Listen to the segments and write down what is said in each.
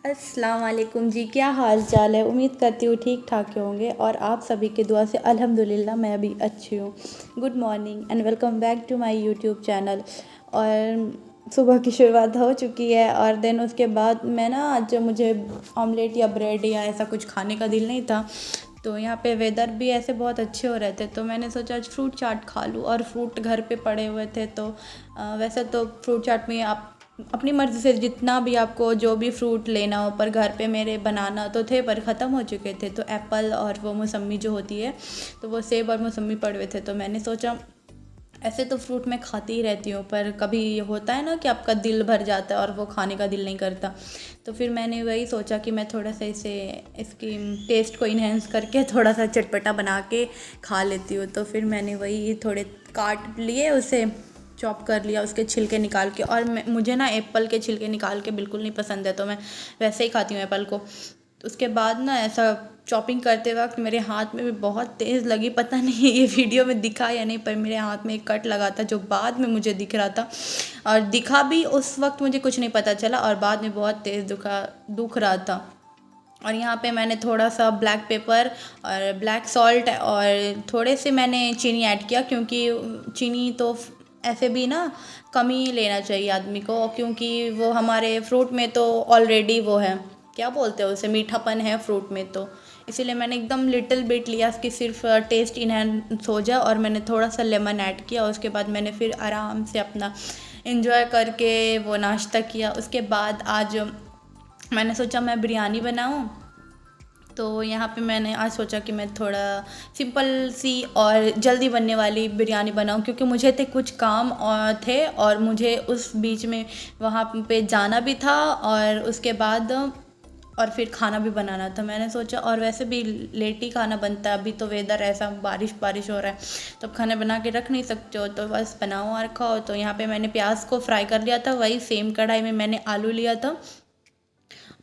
अस्सलाम वालेकुम जी। क्या हाल चाल है? उम्मीद करती हूँ ठीक ठाक होंगे और आप सभी की दुआ से अल्हम्दुलिल्लाह मैं भी अच्छी हूँ। Good morning and welcome back to my YouTube channel. और सुबह की शुरुआत हो चुकी है और देन उसके बाद मैं ना आज मुझे ऑमलेट या ब्रेड या ऐसा कुछ खाने का दिल नहीं था। तो यहाँ पे वेदर भी ऐसे बहुत अच्छे हो रहे थे तो मैंने सोचा आज फ्रूट चाट खा लूँ और फ्रूट घर पे पड़े हुए थे तो वैसे तो फ्रूट चाट में आप अपनी मर्ज़ी से जितना भी आपको जो भी फ्रूट लेना हो, पर घर पे मेरे बनाना तो थे पर ख़त्म हो चुके थे। तो एप्पल और वो मौसम्मी जो होती है, तो वो सेब और मौसम्मी पड़े हुए थे तो मैंने सोचा ऐसे तो फ्रूट मैं खाती ही रहती हूँ पर कभी ये होता है ना कि आपका दिल भर जाता है और वो खाने का दिल नहीं करता। तो फिर मैंने वही सोचा कि मैं थोड़ा सा इसे इसकी टेस्ट को इन्हेंस करके थोड़ा सा चटपटा बना के खा लेती हूँ। तो फिर मैंने वही थोड़े काट लिए, उसे चॉप कर लिया, उसके छिलके निकाल के। और मुझे ना एप्पल के छिलके निकाल के बिल्कुल नहीं पसंद है तो मैं वैसे ही खाती हूँ एप्पल को। उसके बाद ना ऐसा चॉपिंग करते वक्त मेरे हाथ में भी बहुत तेज़ लगी, पता नहीं ये वीडियो में दिखा या नहीं, पर मेरे हाथ में एक कट लगा था जो बाद में मुझे दिख रहा था। और दिखा भी उस वक्त मुझे कुछ नहीं पता चला और बाद में बहुत तेज़ दुख रहा था। और यहाँ पे मैंने थोड़ा सा ब्लैक पेपर और ब्लैक सॉल्ट और थोड़े से मैंने चीनी ऐड किया, क्योंकि चीनी तो ऐसे भी ना कम ही लेना चाहिए आदमी को, क्योंकि वो हमारे फ्रूट में तो ऑलरेडी वो है, क्या बोलते हैं उसे, मीठापन है फ्रूट में। तो इसीलिए मैंने एकदम लिटिल बिट लिया कि सिर्फ टेस्ट इनहेंस हो जाए। और मैंने थोड़ा सा लेमन ऐड किया। उसके बाद मैंने फिर आराम से अपना इंजॉय करके वो नाश्ता किया। उसके बाद आज मैंने सोचा मैं बिरयानी बनाऊं। तो यहाँ पे मैंने आज सोचा कि मैं थोड़ा सिंपल सी और जल्दी बनने वाली बिरयानी बनाऊं, क्योंकि मुझे थे कुछ काम और थे और मुझे उस बीच में वहाँ पे जाना भी था और उसके बाद और फिर खाना भी बनाना था। मैंने सोचा, और वैसे भी लेट ही खाना बनता है, अभी तो वेदर ऐसा बारिश बारिश हो रहा है तो अब खाना बना के रख नहीं सकते हो, तो बस बनाओ और खाओ। तो यहाँ पे मैंने प्याज को फ्राई कर लिया था, वही सेम कढ़ाई में मैंने आलू लिया था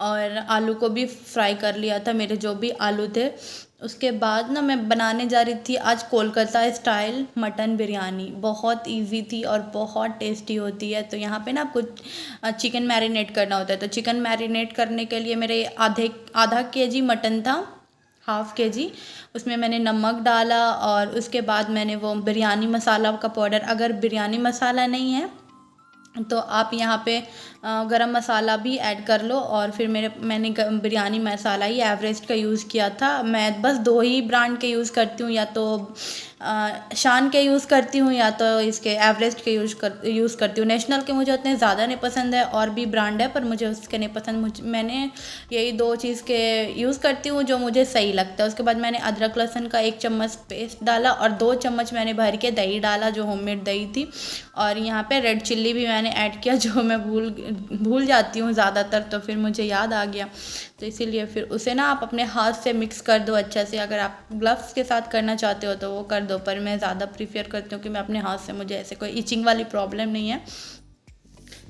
और आलू को भी फ्राई कर लिया था, मेरे जो भी आलू थे। उसके बाद ना मैं बनाने जा रही थी आज कोलकाता स्टाइल मटन बिरयानी। बहुत इजी थी और बहुत टेस्टी होती है। तो यहाँ पे ना कुछ चिकन मैरिनेट करना होता है। तो चिकन मैरिनेट करने के लिए मेरे आधा केजी मटन था, हाफ़ के जी। उसमें मैंने नमक डाला और उसके बाद मैंने वो बिरयानी मसाला का पाउडर, अगर बिरयानी मसाला नहीं है तो आप यहाँ पे गरम मसाला भी ऐड कर लो। और फिर मैंने बिरयानी मसाला ही एवरेस्ट का यूज़ किया था। मैं बस दो ही ब्रांड के यूज़ करती हूँ, या तो शान के यूज़ करती हूँ या तो इसके एवरेस्ट के यूज़ करती हूँ। नेशनल के मुझे उतने ज़्यादा नहीं पसंद है, और भी ब्रांड है पर मुझे उसके नहीं पसंद। मैंने यही दो चीज़ के यूज़ करती हूँ जो मुझे सही लगता है। उसके बाद मैंने अदरक लहसुन का 1 चम्मच पेस्ट डाला और 2 चम्मच मैंने भर के दही डाला, जो होममेड दही थी। और यहाँ पे रेड चिल्ली भी मैंने ऐड किया, जो मैं भूल जाती हूँ ज़्यादातर, तो फिर मुझे याद आ गया। तो इसीलिए फिर उसे ना आप अपने हाथ से मिक्स कर दो अच्छा से। अगर आप ग्लव्स के साथ करना चाहते हो तो वो कर दो, पर मैं ज़्यादा प्रीफर करती हूँ कि मैं अपने हाथ से, मुझे ऐसे कोई इचिंग वाली प्रॉब्लम नहीं है।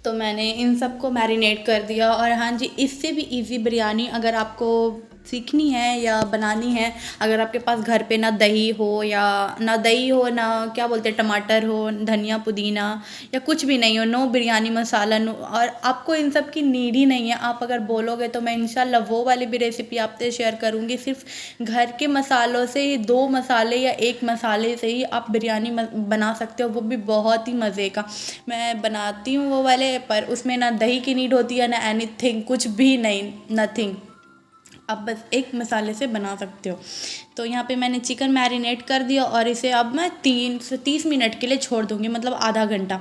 तो मैंने इन सब को मैरिनेट कर दिया। और हाँ जी, इससे भी इजी बिरयानी अगर आपको सीखनी है या बनानी है, अगर आपके पास घर पे ना दही हो ना क्या बोलते हैं टमाटर हो, धनिया पुदीना या कुछ भी नहीं हो, नो बिरयानी मसाला, नो, और आपको इन सब की नीड ही नहीं है। आप अगर बोलोगे तो मैं इंशाल्लाह वो वाली भी रेसिपी आपसे शेयर करूँगी। सिर्फ घर के मसालों से ही, 2 मसाले या 1 मसाले से ही आप बिरयानी बना सकते हो, वो भी बहुत ही मज़े का। मैं बनाती हूँ वो वाले, पर उसमें ना दही की नीड होती है ना एनीथिंग, कुछ भी नहीं, नथिंग। आप बस एक मसाले से बना सकते हो। तो यहाँ पे मैंने चिकन मैरिनेट कर दिया और इसे अब मैं 3 से 30 मिनट के लिए छोड़ दूँगी, मतलब आधा घंटा।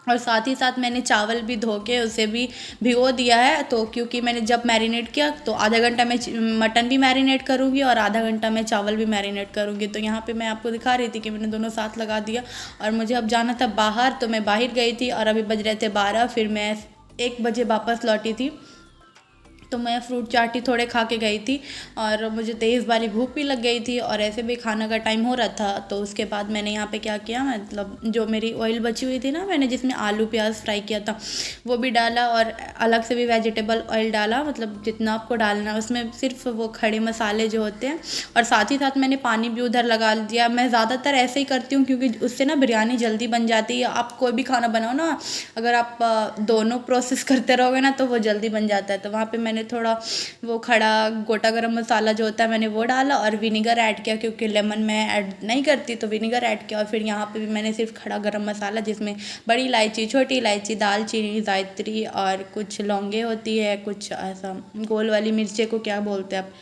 और साथ ही साथ मैंने चावल भी धो के उसे भी भिगो दिया है। तो क्योंकि मैंने जब मैरिनेट किया तो आधा घंटा मैं मटन भी मैरिनेट करूँगी और आधा घंटा मैं चावल भी मैरिनेट करूँगी। तो यहाँ पे मैं आपको दिखा रही थी कि मैंने दोनों साथ लगा दिया। और मुझे अब जाना था बाहर, तो मैं बाहर गई थी और अभी बज रहे थे 12। फिर मैं 1 बजे वापस लौटी थी। तो मैं फ्रूट चाट ही थोड़े खा के गई थी और मुझे तेज़ वाली भूख भी लग गई थी और ऐसे भी खाना का टाइम हो रहा था। तो उसके बाद मैंने यहाँ पे क्या किया, मतलब जो मेरी ऑयल बची हुई थी ना, मैंने जिसमें आलू प्याज फ्राई किया था वो भी डाला और अलग से भी वेजिटेबल ऑयल डाला, मतलब जितना आपको डालना है उसमें, सिर्फ वो खड़े मसाले जो होते हैं। और साथ ही साथ मैंने पानी भी उधर लगा दिया। मैं ज़्यादातर ऐसे ही करती हूँ क्योंकि उससे ना बिरयानी जल्दी बन जाती है। आप कोई भी खाना बनाओ ना, अगर आप दोनों प्रोसेस करते रहोगे ना तो वो जल्दी बन जाता है। तो वहाँ पर मैंने मैंने थोड़ा वो खड़ा गोटा गरम मसाला जो होता है मैंने वो डाला और विनीगर ऐड किया, क्योंकि लेमन मैं ऐड नहीं करती तो विनीगर ऐड किया। और फिर यहाँ पे भी मैंने सिर्फ खड़ा गरम मसाला, जिसमें बड़ी इलायची, छोटी इलायची, दालचीनी, जायत्री और कुछ लौंगे होती है, कुछ ऐसा गोल वाली मिर्चे को क्या बोलते हैं आप,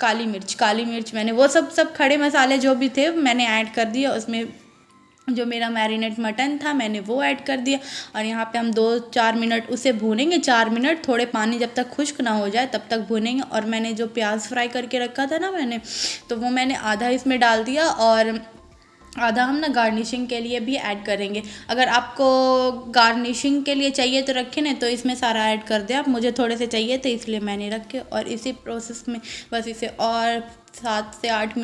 काली मिर्च मैंने वो सब खड़े मसाले जो भी थे मैंने ऐड कर दिए। उसमें जो मेरा मैरिनेट मटन था मैंने वो ऐड कर दिया और यहाँ पे हम 2-4 मिनट उसे भूनेंगे। 4 मिनट, थोड़े पानी जब तक खुश्क ना हो जाए तब तक भूनेंगे। और मैंने जो प्याज फ्राई करके रखा था ना मैंने, तो वो मैंने आधा इसमें डाल दिया और आधा हम ना गार्निशिंग के लिए भी ऐड करेंगे। अगर आपको गार्निशिंग के लिए चाहिए तो रखें, नहीं तो इसमें सारा ऐड कर दें आप। मुझे थोड़े से चाहिए तो इसलिए मैंने रखे और इसी प्रोसेस में बस इसे और 7 से 8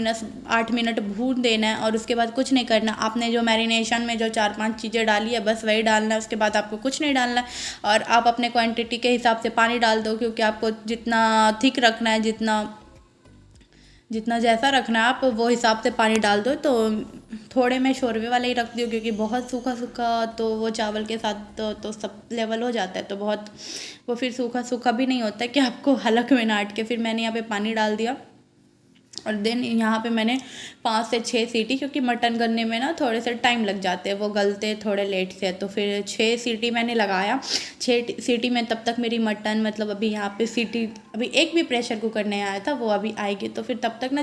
मिनट भून देना है। और उसके बाद कुछ नहीं करना, आपने जो मैरिनेशन में जो 4-5 चीज़ें डाली है बस वही डालना है, उसके बाद आपको कुछ नहीं डालना है। और आप अपने क्वांटिटी के हिसाब से पानी डाल दो, क्योंकि आपको जितना थिक रखना है, जितना जैसा रखना है आप वो हिसाब से पानी डाल दो। तो थोड़े मैं शोरबे वाले ही रखती हूँ, क्योंकि बहुत सूखा तो वो चावल के साथ तो सब लेवल हो जाता है, तो बहुत वो फिर सूखा भी नहीं होता है कि आपको हलक में ना अटके। फिर मैंने यहाँ पे पानी डाल दिया और देन यहाँ पे मैंने 5 से 6 सीटी, क्योंकि मटन गलने में ना थोड़े से टाइम लग जाते हैं, वो गलते थोड़े लेट से, तो फिर 6 सीटी मैंने लगाया। 6 सीटी में तब तक मेरी मटन मतलब अभी यहाँ पे सीटी अभी एक भी प्रेशर कुकर नहीं आया था, वो अभी आएगी। तो फिर तब तक ना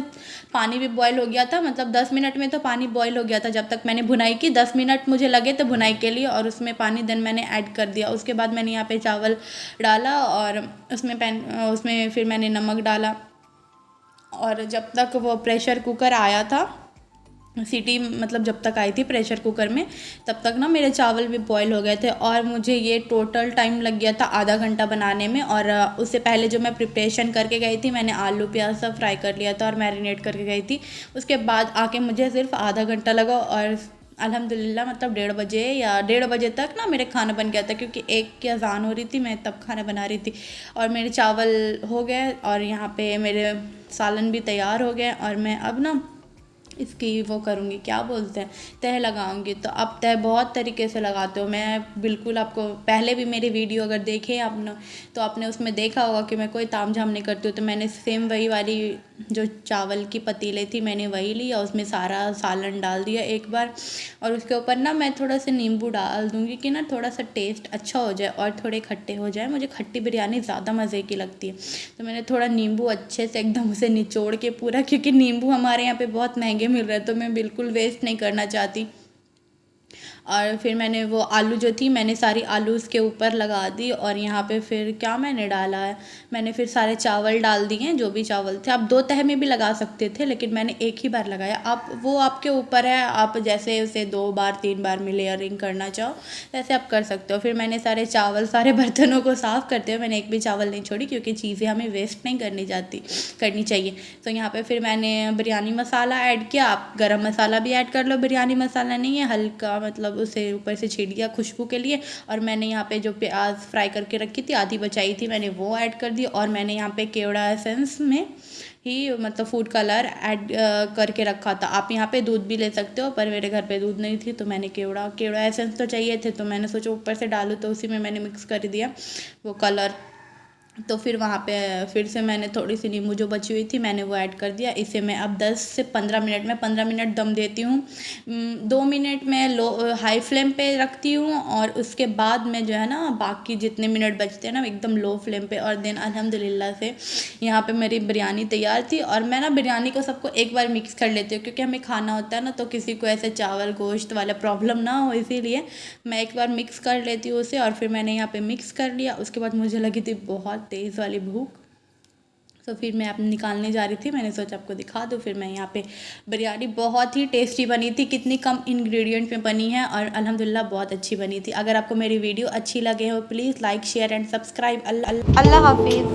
पानी भी बॉयल हो गया था, मतलब 10 मिनट में तो पानी बॉयल हो गया था। जब तक मैंने भुनाई की 10 मिनट मुझे लगे थे भुनाई के लिए, और उसमें पानी देन मैंने ऐड कर दिया। उसके बाद मैंने यहाँ पे चावल डाला और उसमें फिर मैंने नमक डाला। और जब तक वो प्रेशर कुकर आया था, सीटी मतलब जब तक आई थी प्रेशर कुकर में, तब तक ना मेरे चावल भी बॉईल हो गए थे। और मुझे ये टोटल टाइम लग गया था आधा घंटा बनाने में। और उससे पहले जो मैं प्रिपरेशन करके गई थी, मैंने आलू प्याज सब फ्राई कर लिया था और मैरिनेट करके गई थी। उसके बाद आके मुझे सिर्फ आधा घंटा लगा और अल्हम्दुलिल्लाह मतलब 1:30 बजे तक ना मेरे खाना बन गया था, क्योंकि 1 की अज़ान हो रही थी, मैं तब खाना बना रही थी। और मेरे चावल हो गए और यहाँ पे मेरे सालन भी तैयार हो गए। और मैं अब ना इसकी वो करूँगी, क्या बोलते हैं, तह लगाऊंगी। तो अब तह बहुत तरीके से लगाते हो, मैं बिल्कुल आपको पहले भी मेरी वीडियो अगर देखे आपने तो आपने उसमें देखा होगा कि मैं कोई तामझाम नहीं करती हूँ। तो मैंने सेम वही वाली जो चावल की पतीले थी मैंने वही ली और उसमें सारा सालन डाल दिया एक बार। और उसके ऊपर ना मैं थोड़ा सा नींबू डाल दूँगी कि ना थोड़ा सा टेस्ट अच्छा हो जाए और थोड़े खट्टे हो जाए। मुझे खट्टी बिरयानी ज़्यादा मज़े की लगती है, तो मैंने थोड़ा नींबू अच्छे से एकदम उसे निचोड़ के पूरा, क्योंकि नींबू हमारे यहाँ पे बहुत महंगे मिल रहे हैं, तो मैं बिल्कुल वेस्ट नहीं करना चाहती। और फिर मैंने वो आलू जो थी मैंने सारी आलू उसके ऊपर लगा दी। और यहाँ पे फिर क्या मैंने डाला है, मैंने फिर सारे चावल डाल दिए जो भी चावल थे। आप 2 तह में भी लगा सकते थे, लेकिन मैंने एक ही बार लगाया। आप वो आपके ऊपर है, आप जैसे उसे 2 बार 3 बार में लेयरिंग करना चाहो वैसे आप कर सकते हो। फिर मैंने सारे चावल सारे बर्तनों को साफ़ करते हुए मैंने एक भी चावल नहीं छोड़ी, क्योंकि चीज़ें हमें वेस्ट नहीं करनी चाहिए। तो यहाँ पर फिर मैंने बिरयानी मसाला ऐड किया। आप गरम मसाला भी ऐड कर लो, बिरयानी मसाला नहीं है, हल्का मतलब उसे ऊपर से छीट दिया खुशबू के लिए। और मैंने यहाँ पे जो प्याज फ्राई करके रखी थी आधी बचाई थी, मैंने वो ऐड कर दी। और मैंने यहाँ पे केवड़ा एसेंस में ही मतलब फूड कलर ऐड करके रखा था। आप यहाँ पे दूध भी ले सकते हो, पर मेरे घर पे दूध नहीं थी तो मैंने केवड़ा एसेंस तो चाहिए थे, तो मैंने सोचा ऊपर से डालूँ, तो उसी में मैंने मिक्स कर दिया वो कलर। तो फिर वहाँ पे फिर से मैंने थोड़ी सी नींबू जो बची हुई थी मैंने वो ऐड कर दिया। इसे मैं अब 10 से 15 मिनट में 15 मिनट दम देती हूँ। 2 मिनट मैं हाई फ्लेम पे रखती हूँ और उसके बाद में जो है ना बाकी जितने मिनट बचते हैं ना एकदम लो फ्लेम पे। और देन अल्हम्दुलिल्लाह से यहाँ पे मेरी बिरयानी तैयार थी। और मैं ना बिरयानी को सबको एक बार मिक्स कर लेती हूँ, क्योंकि हमें खाना होता है ना, तो किसी को ऐसे चावल गोश्त वाला प्रॉब्लम ना हो, इसीलिए मैं एक बार मिक्स कर लेती हूँ उसे। और फिर मैंने यहाँ पे मिक्स कर लिया। उसके बाद मुझे लगी थी बहुत तेज़ वाली भूख, तो फिर मैं अपने निकालने जा रही थी, मैंने सोचा आपको दिखा दूँ। फिर मैं यहाँ पे बिरयानी बहुत ही टेस्टी बनी थी, कितनी कम इंग्रेडिएंट में बनी है और अल्हम्दुलिल्लाह बहुत अच्छी बनी थी। अगर आपको मेरी वीडियो अच्छी लगे हो please like share and subscribe. Allah हाफिज़।